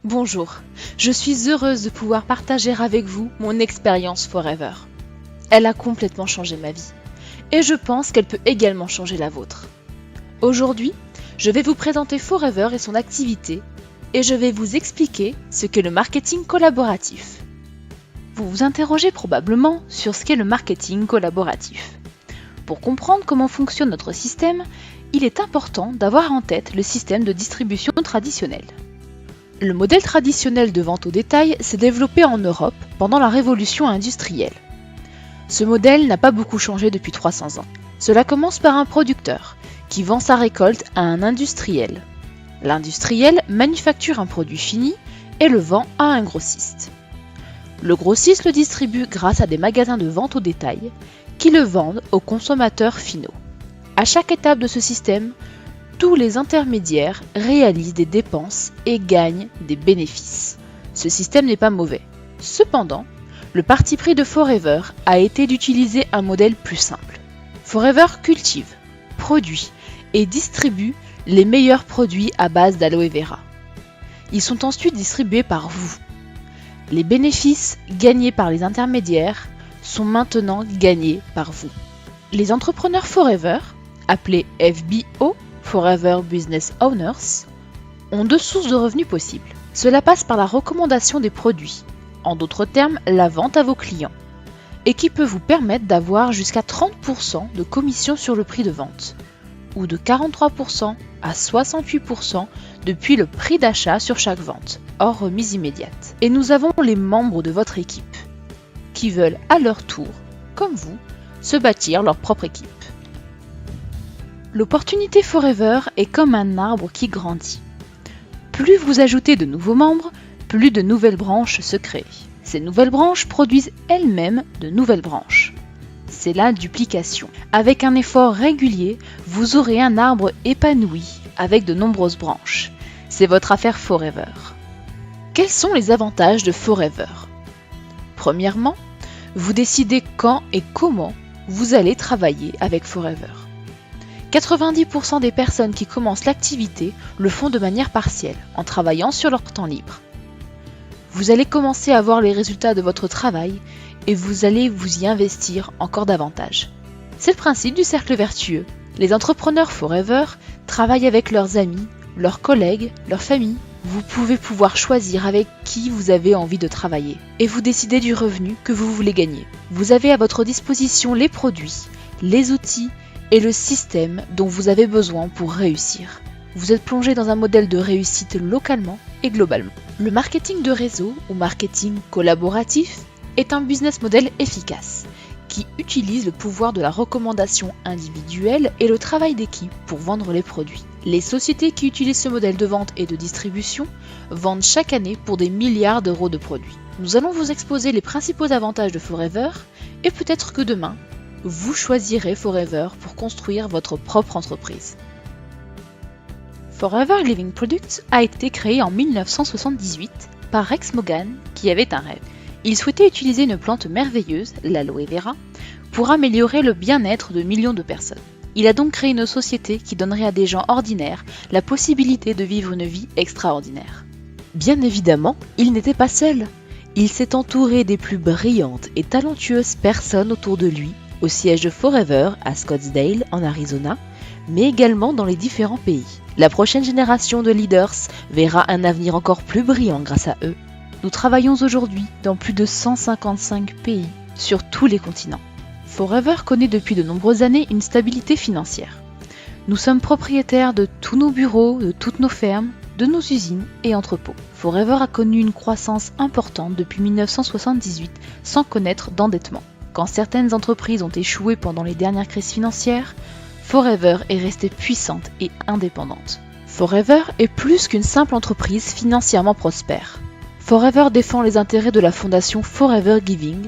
Bonjour, je suis heureuse de pouvoir partager avec vous mon expérience Forever. Elle a complètement changé ma vie et je pense qu'elle peut également changer la vôtre. Aujourd'hui, je vais vous présenter Forever et son activité et je vais vous expliquer ce qu'est le marketing collaboratif. Vous vous interrogez probablement sur ce qu'est le marketing collaboratif. Pour comprendre comment fonctionne notre système, il est important d'avoir en tête le système de distribution traditionnel. Le modèle traditionnel de vente au détail s'est développé en Europe pendant la révolution industrielle. Ce modèle n'a pas beaucoup changé depuis 300 ans. Cela commence par un producteur qui vend sa récolte à un industriel. L'industriel manufacture un produit fini et le vend à un grossiste. Le grossiste le distribue grâce à des magasins de vente au détail qui le vendent aux consommateurs finaux. À chaque étape de ce système, tous les intermédiaires réalisent des dépenses et gagnent des bénéfices. Ce système n'est pas mauvais. Cependant, le parti pris de Forever a été d'utiliser un modèle plus simple. Forever cultive, produit et distribue les meilleurs produits à base d'aloe vera. Ils sont ensuite distribués par vous. Les bénéfices gagnés par les intermédiaires sont maintenant gagnés par vous. Les entrepreneurs Forever, appelés FBO, Forever Business Owners, ont deux sources de revenus possibles. Cela passe par la recommandation des produits, en d'autres termes la vente à vos clients, et qui peut vous permettre d'avoir jusqu'à 30% de commission sur le prix de vente, ou de 43% à 68% depuis le prix d'achat sur chaque vente, hors remise immédiate. Et nous avons les membres de votre équipe, qui veulent à leur tour, comme vous, se bâtir leur propre équipe. L'opportunité Forever est comme un arbre qui grandit. Plus vous ajoutez de nouveaux membres, plus de nouvelles branches se créent. Ces nouvelles branches produisent elles-mêmes de nouvelles branches. C'est la duplication. Avec un effort régulier, vous aurez un arbre épanoui avec de nombreuses branches. C'est votre affaire Forever. Quels sont les avantages de Forever ? Premièrement, vous décidez quand et comment vous allez travailler avec Forever. 90% des personnes qui commencent l'activité le font de manière partielle, en travaillant sur leur temps libre. Vous allez commencer à voir les résultats de votre travail et vous allez vous y investir encore davantage. C'est le principe du cercle vertueux. Les entrepreneurs Forever travaillent avec leurs amis, leurs collègues, leur famille. Vous pouvez pouvoir choisir avec qui vous avez envie de travailler et vous décidez du revenu que vous voulez gagner. Vous avez à votre disposition les produits, les outils et le système dont vous avez besoin pour réussir. Vous êtes plongé dans un modèle de réussite localement et globalement. Le marketing de réseau ou marketing collaboratif est un business model efficace qui utilise le pouvoir de la recommandation individuelle et le travail d'équipe pour vendre les produits. Les sociétés qui utilisent ce modèle de vente et de distribution vendent chaque année pour des milliards d'euros de produits. Nous allons vous exposer les principaux avantages de Forever et peut-être que demain, vous choisirez Forever pour construire votre propre entreprise. Forever Living Products a été créé en 1978 par Rex Morgan qui avait un rêve. Il souhaitait utiliser une plante merveilleuse, l'aloe vera, pour améliorer le bien-être de millions de personnes. Il a donc créé une société qui donnerait à des gens ordinaires la possibilité de vivre une vie extraordinaire. Bien évidemment, il n'était pas seul. Il s'est entouré des plus brillantes et talentueuses personnes autour de lui, au siège de Forever à Scottsdale en Arizona, mais également dans les différents pays. La prochaine génération de leaders verra un avenir encore plus brillant grâce à eux. Nous travaillons aujourd'hui dans plus de 155 pays sur tous les continents. Forever connaît depuis de nombreuses années une stabilité financière. Nous sommes propriétaires de tous nos bureaux, de toutes nos fermes, de nos usines et entrepôts. Forever a connu une croissance importante depuis 1978 sans connaître d'endettement. Quand certaines entreprises ont échoué pendant les dernières crises financières, Forever est restée puissante et indépendante. Forever est plus qu'une simple entreprise financièrement prospère. Forever défend les intérêts de la fondation Forever Giving,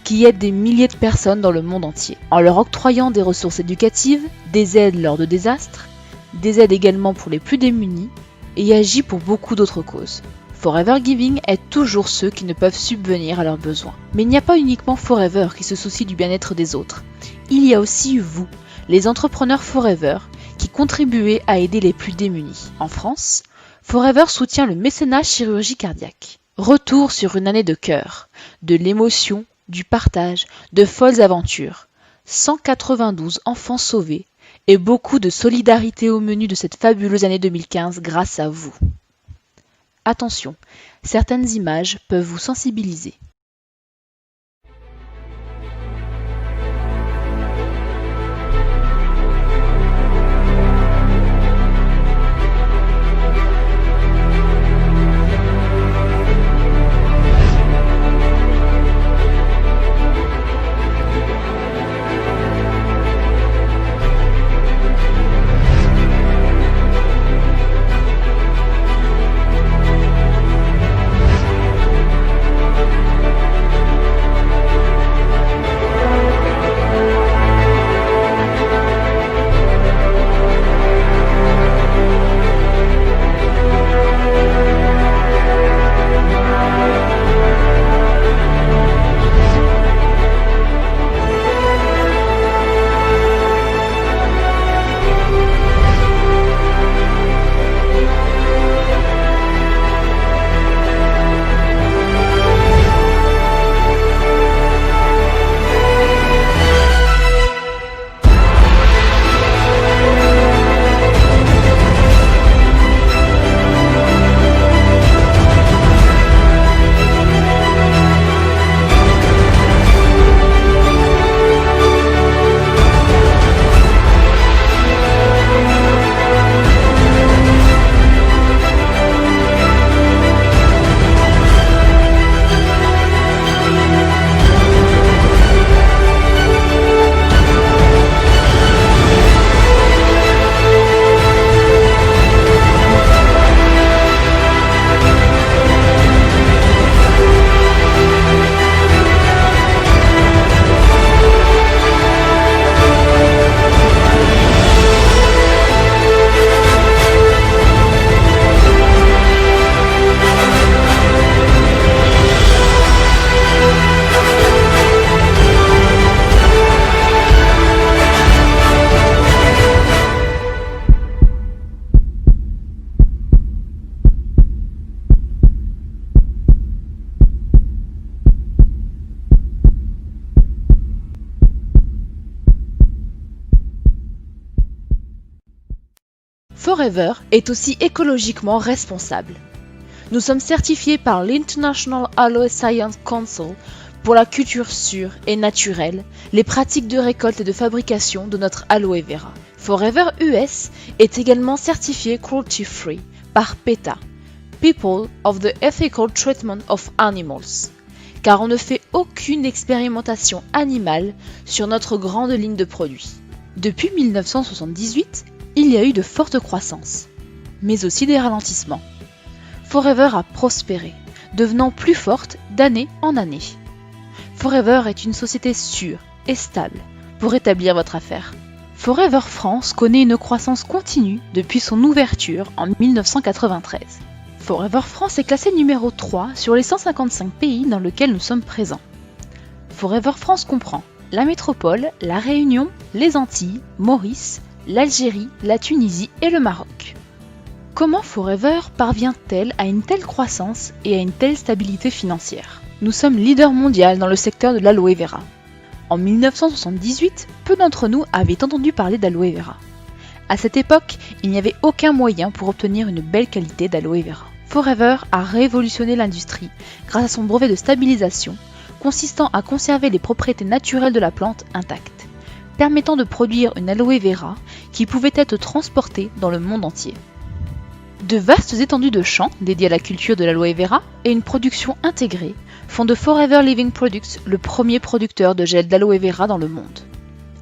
qui aide des milliers de personnes dans le monde entier, en leur octroyant des ressources éducatives, des aides lors de désastres, des aides également pour les plus démunis, et agit pour beaucoup d'autres causes. Forever Giving aide toujours ceux qui ne peuvent subvenir à leurs besoins. Mais il n'y a pas uniquement Forever qui se soucie du bien-être des autres. Il y a aussi vous, les entrepreneurs Forever, qui contribuez à aider les plus démunis. En France, Forever soutient le mécénat chirurgie cardiaque. Retour sur une année de cœur, de l'émotion, du partage, de folles aventures. 192 enfants sauvés et beaucoup de solidarité au menu de cette fabuleuse année 2015 grâce à vous. Attention, certaines images peuvent vous sensibiliser. Forever est aussi écologiquement responsable. Nous sommes certifiés par l'International Aloe Science Council pour la culture sûre et naturelle, les pratiques de récolte et de fabrication de notre aloe vera. Forever US est également certifié cruelty free par PETA, People of the Ethical Treatment of Animals, car on ne fait aucune expérimentation animale sur notre grande ligne de produits. Depuis 1978, il y a eu de fortes croissances, mais aussi des ralentissements. Forever a prospéré, devenant plus forte d'année en année. Forever est une société sûre et stable pour établir votre affaire. Forever France connaît une croissance continue depuis son ouverture en 1993. Forever France est classé numéro 3 sur les 155 pays dans lesquels nous sommes présents. Forever France comprend la métropole, la Réunion, les Antilles, Maurice, l'Algérie, la Tunisie et le Maroc. Comment Forever parvient-elle à une telle croissance et à une telle stabilité financière ? Nous sommes leader mondial dans le secteur de l'aloe vera. En 1978, peu d'entre nous avaient entendu parler d'aloe vera. À cette époque, il n'y avait aucun moyen pour obtenir une belle qualité d'aloe vera. Forever a révolutionné l'industrie grâce à son brevet de stabilisation, consistant à conserver les propriétés naturelles de la plante intactes, permettant de produire une aloe vera qui pouvait être transportée dans le monde entier. De vastes étendues de champs dédiés à la culture de l'aloe vera et une production intégrée font de Forever Living Products le premier producteur de gel d'aloe vera dans le monde.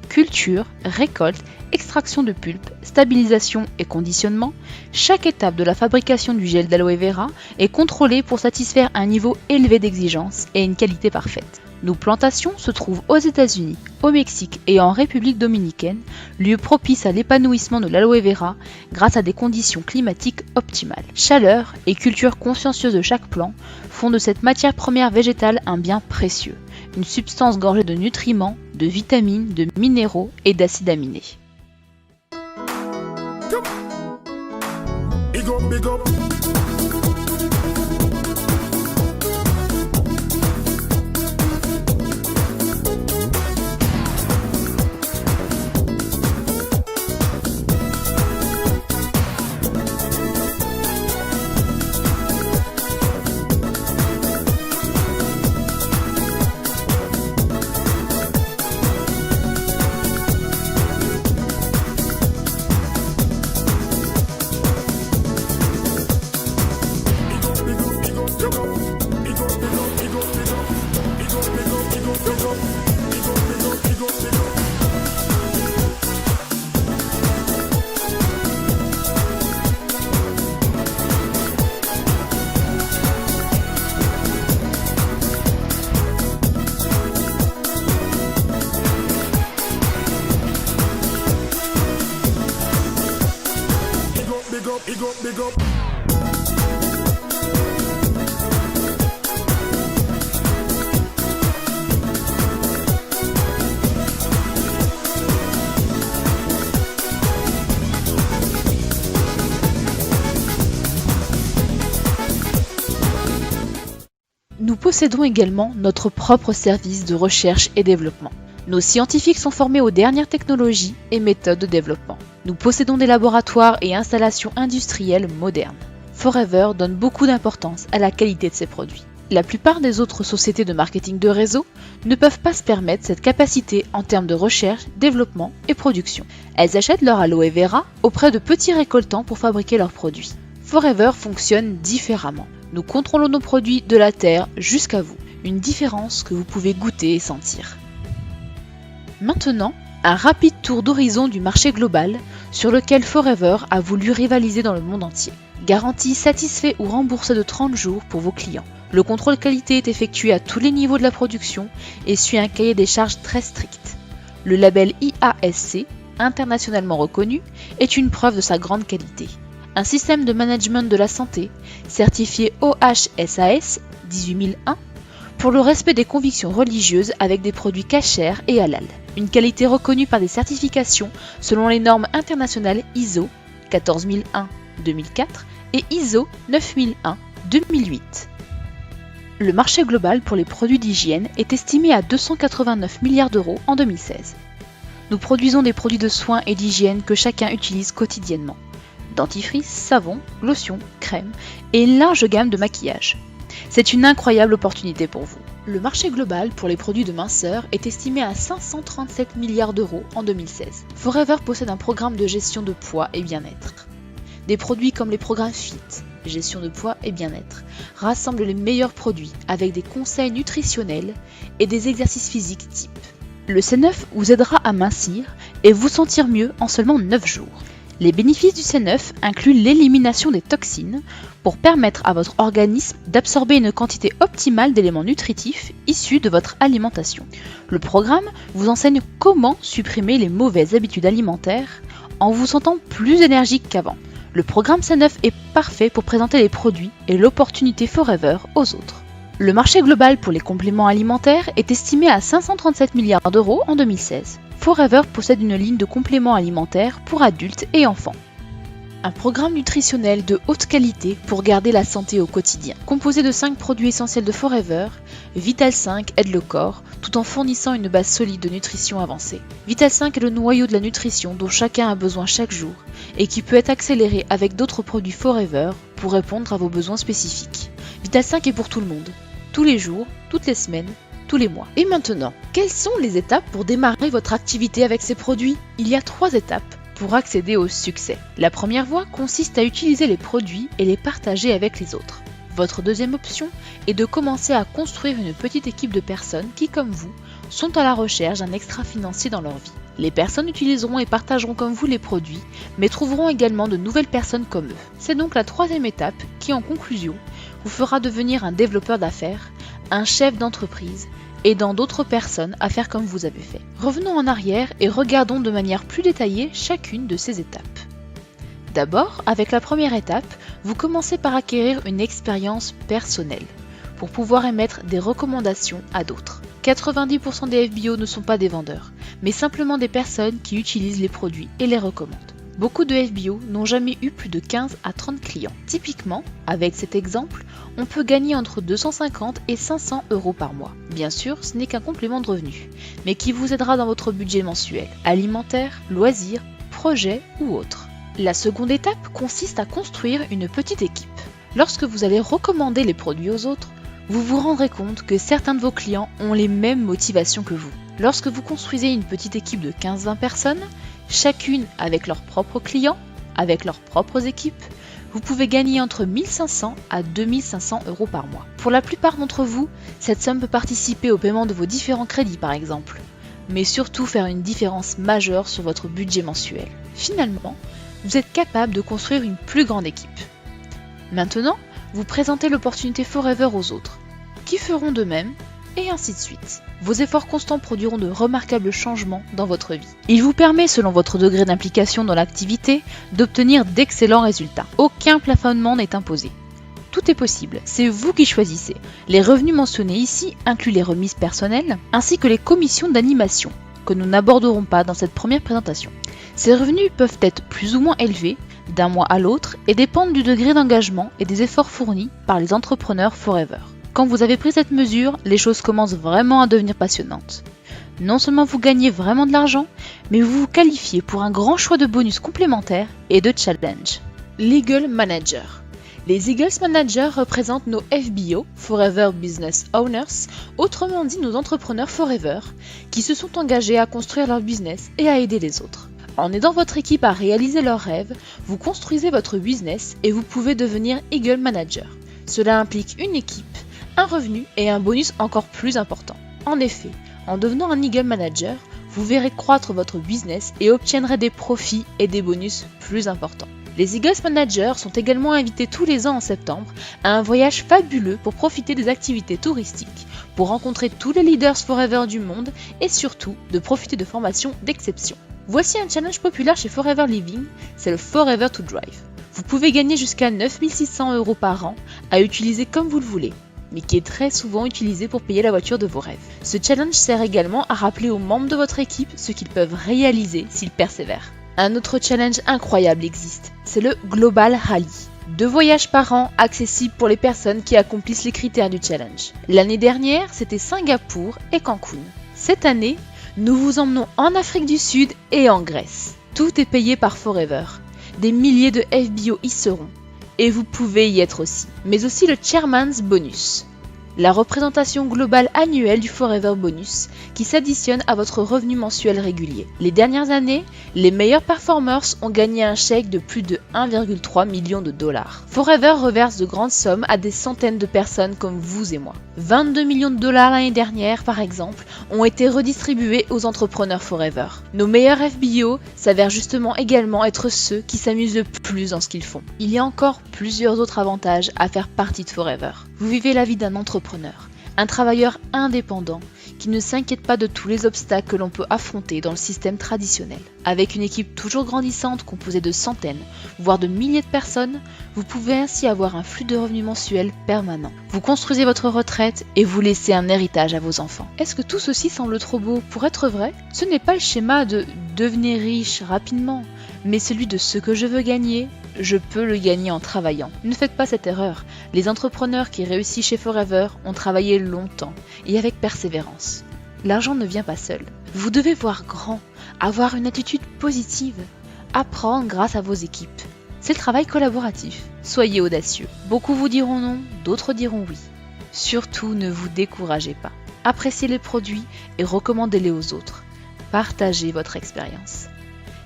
Culture, récolte, extraction de pulpe, stabilisation et conditionnement, chaque étape de la fabrication du gel d'aloe vera est contrôlée pour satisfaire un niveau élevé d'exigence et une qualité parfaite. Nos plantations se trouvent aux États-Unis, au Mexique et en République dominicaine, lieu propice à l'épanouissement de l'aloe vera grâce à des conditions climatiques optimales. Chaleur et culture consciencieuse de chaque plant font de cette matière première végétale un bien précieux, une substance gorgée de nutriments, de vitamines, de minéraux et d'acides aminés. Big up, big up. big up. Nous possédons également notre propre service de recherche et développement. Nos scientifiques sont formés aux dernières technologies et méthodes de développement. Nous possédons des laboratoires et installations industrielles modernes. Forever donne beaucoup d'importance à la qualité de ses produits. La plupart des autres sociétés de marketing de réseau ne peuvent pas se permettre cette capacité en termes de recherche, développement et production. Elles achètent leur aloe vera auprès de petits récoltants pour fabriquer leurs produits. Forever fonctionne différemment. Nous contrôlons nos produits de la terre jusqu'à vous, une différence que vous pouvez goûter et sentir. Maintenant, un rapide tour d'horizon du marché global sur lequel Forever a voulu rivaliser dans le monde entier. Garantie satisfait ou remboursée de 30 jours pour vos clients. Le contrôle qualité est effectué à tous les niveaux de la production et suit un cahier des charges très strict. Le label IASC, internationalement reconnu, est une preuve de sa grande qualité. Un système de management de la santé, certifié OHSAS 18001, pour le respect des convictions religieuses avec des produits cachers et halal. Une qualité reconnue par des certifications selon les normes internationales ISO 14001-2004 et ISO 9001-2008. Le marché global pour les produits d'hygiène est estimé à 289 milliards d'euros en 2016. Nous produisons des produits de soins et d'hygiène que chacun utilise quotidiennement. Dentifrice, savon, lotion, crème et une large gamme de maquillage. C'est une incroyable opportunité pour vous. Le marché global pour les produits de minceur est estimé à 537 milliards d'euros en 2016. Forever possède un programme de gestion de poids et bien-être. Des produits comme les programmes FIT, gestion de poids et bien-être, rassemblent les meilleurs produits avec des conseils nutritionnels et des exercices physiques type. Le C9 vous aidera à mincir et vous sentir mieux en seulement 9 jours. Les bénéfices du C9 incluent l'élimination des toxines pour permettre à votre organisme d'absorber une quantité optimale d'éléments nutritifs issus de votre alimentation. Le programme vous enseigne comment supprimer les mauvaises habitudes alimentaires en vous sentant plus énergique qu'avant. Le programme C9 est parfait pour présenter les produits et l'opportunité Forever aux autres. Le marché global pour les compléments alimentaires est estimé à 537 milliards d'euros en 2016. Forever possède une ligne de compléments alimentaires pour adultes et enfants. Un programme nutritionnel de haute qualité pour garder la santé au quotidien. Composé de 5 produits essentiels de Forever, Vital 5 aide le corps tout en fournissant une base solide de nutrition avancée. Vital 5 est le noyau de la nutrition dont chacun a besoin chaque jour et qui peut être accéléré avec d'autres produits Forever pour répondre à vos besoins spécifiques. Vital 5 est pour tout le monde, tous les jours, toutes les semaines, tous les mois. Et maintenant, quelles sont les étapes pour démarrer votre activité avec ces produits ? Il y a 3 étapes pour accéder au succès. La première voie consiste à utiliser les produits et les partager avec les autres. Votre deuxième option est de commencer à construire une petite équipe de personnes qui, comme vous, sont à la recherche d'un extra financier dans leur vie. Les personnes utiliseront et partageront comme vous les produits, mais trouveront également de nouvelles personnes comme eux. C'est donc la troisième étape qui, en conclusion, vous fera devenir un développeur d'affaires, un chef d'entreprise, aidant d'autres personnes à faire comme vous avez fait. Revenons en arrière et regardons de manière plus détaillée chacune de ces étapes. D'abord, avec la première étape, vous commencez par acquérir une expérience personnelle pour pouvoir émettre des recommandations à d'autres. 90% des FBO ne sont pas des vendeurs, mais simplement des personnes qui utilisent les produits et les recommandent. Beaucoup de FBO n'ont jamais eu plus de 15 à 30 clients. Typiquement, avec cet exemple, on peut gagner entre 250 et 500 euros par mois. Bien sûr, ce n'est qu'un complément de revenus, mais qui vous aidera dans votre budget mensuel, alimentaire, loisirs, projets ou autres. La seconde étape consiste à construire une petite équipe. Lorsque vous allez recommander les produits aux autres, vous vous rendrez compte que certains de vos clients ont les mêmes motivations que vous. Lorsque vous construisez une petite équipe de 15-20 personnes, chacune avec leurs propres clients, avec leurs propres équipes, vous pouvez gagner entre 1500 à 2500 euros par mois. Pour la plupart d'entre vous, cette somme peut participer au paiement de vos différents crédits par exemple, mais surtout faire une différence majeure sur votre budget mensuel. Finalement, vous êtes capable de construire une plus grande équipe. Maintenant, vous présentez l'opportunité Forever aux autres, qui feront de même et ainsi de suite. Vos efforts constants produiront de remarquables changements dans votre vie. Il vous permet, selon votre degré d'implication dans l'activité, d'obtenir d'excellents résultats. Aucun plafonnement n'est imposé. Tout est possible, c'est vous qui choisissez. Les revenus mentionnés ici incluent les remises personnelles ainsi que les commissions d'animation, que nous n'aborderons pas dans cette première présentation. Ces revenus peuvent être plus ou moins élevés d'un mois à l'autre et dépendent du degré d'engagement et des efforts fournis par les entrepreneurs Forever. Quand vous avez pris cette mesure, les choses commencent vraiment à devenir passionnantes. Non seulement vous gagnez vraiment de l'argent, mais vous vous qualifiez pour un grand choix de bonus complémentaires et de challenges. Legal Manager. Les Eagles Managers représentent nos FBO, Forever Business Owners, autrement dit nos entrepreneurs Forever, qui se sont engagés à construire leur business et à aider les autres. En aidant votre équipe à réaliser leurs rêves, vous construisez votre business et vous pouvez devenir Eagle Manager. Cela implique une équipe, un revenu et un bonus encore plus important. En effet, en devenant un Eagle Manager, vous verrez croître votre business et obtiendrez des profits et des bonus plus importants. Les Eagles Managers sont également invités tous les ans en septembre à un voyage fabuleux pour profiter des activités touristiques, pour rencontrer tous les leaders Forever du monde et surtout de profiter de formations d'exception. Voici un challenge populaire chez Forever Living, c'est le Forever to Drive. Vous pouvez gagner jusqu'à 9 600 € par an à utiliser comme vous le voulez, mais qui est très souvent utilisé pour payer la voiture de vos rêves. Ce challenge sert également à rappeler aux membres de votre équipe ce qu'ils peuvent réaliser s'ils persévèrent. Un autre challenge incroyable existe, c'est le Global Rally. 2 voyages par an accessibles pour les personnes qui accomplissent les critères du challenge. L'année dernière, c'était Singapour et Cancun. Cette année, nous vous emmenons en Afrique du Sud et en Grèce. Tout est payé par Forever. Des milliers de FBO y seront. Et vous pouvez y être aussi. Mais aussi le Chairman's Bonus, la représentation globale annuelle du Forever Bonus qui s'additionne à votre revenu mensuel régulier. Les dernières années, les meilleurs performers ont gagné un chèque de plus de 1,3 million de dollars. Forever reverse de grandes sommes à des centaines de personnes comme vous et moi. 22 millions de dollars l'année dernière, par exemple, ont été redistribués aux entrepreneurs Forever. Nos meilleurs FBO s'avèrent justement également être ceux qui s'amusent le plus dans ce qu'ils font. Il y a encore plusieurs autres avantages à faire partie de Forever. Vous vivez la vie d'un entrepreneur, un travailleur indépendant qui ne s'inquiète pas de tous les obstacles que l'on peut affronter dans le système traditionnel. Avec une équipe toujours grandissante composée de centaines, voire de milliers de personnes, vous pouvez ainsi avoir un flux de revenus mensuels permanent. Vous construisez votre retraite et vous laissez un héritage à vos enfants. Est-ce que tout ceci semble trop beau pour être vrai ? Ce n'est pas le schéma de devenir riche rapidement, mais celui de ce que je veux gagner, je peux le gagner en travaillant. Ne faites pas cette erreur. Les entrepreneurs qui réussissent chez Forever ont travaillé longtemps et avec persévérance. L'argent ne vient pas seul. Vous devez voir grand, avoir une attitude positive, apprendre grâce à vos équipes. C'est le travail collaboratif. Soyez audacieux. Beaucoup vous diront non, d'autres diront oui. Surtout, ne vous découragez pas. Appréciez les produits et recommandez-les aux autres. Partagez votre expérience.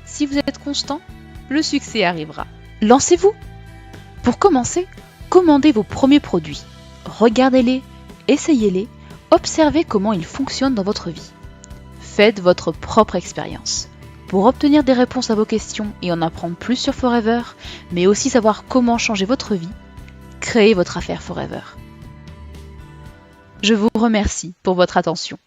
Si vous êtes constant, le succès arrivera. Lancez-vous! Pour commencer, commandez vos premiers produits. Regardez-les, essayez-les, observez comment ils fonctionnent dans votre vie. Faites votre propre expérience. Pour obtenir des réponses à vos questions et en apprendre plus sur Forever, mais aussi savoir comment changer votre vie, créez votre affaire Forever. Je vous remercie pour votre attention.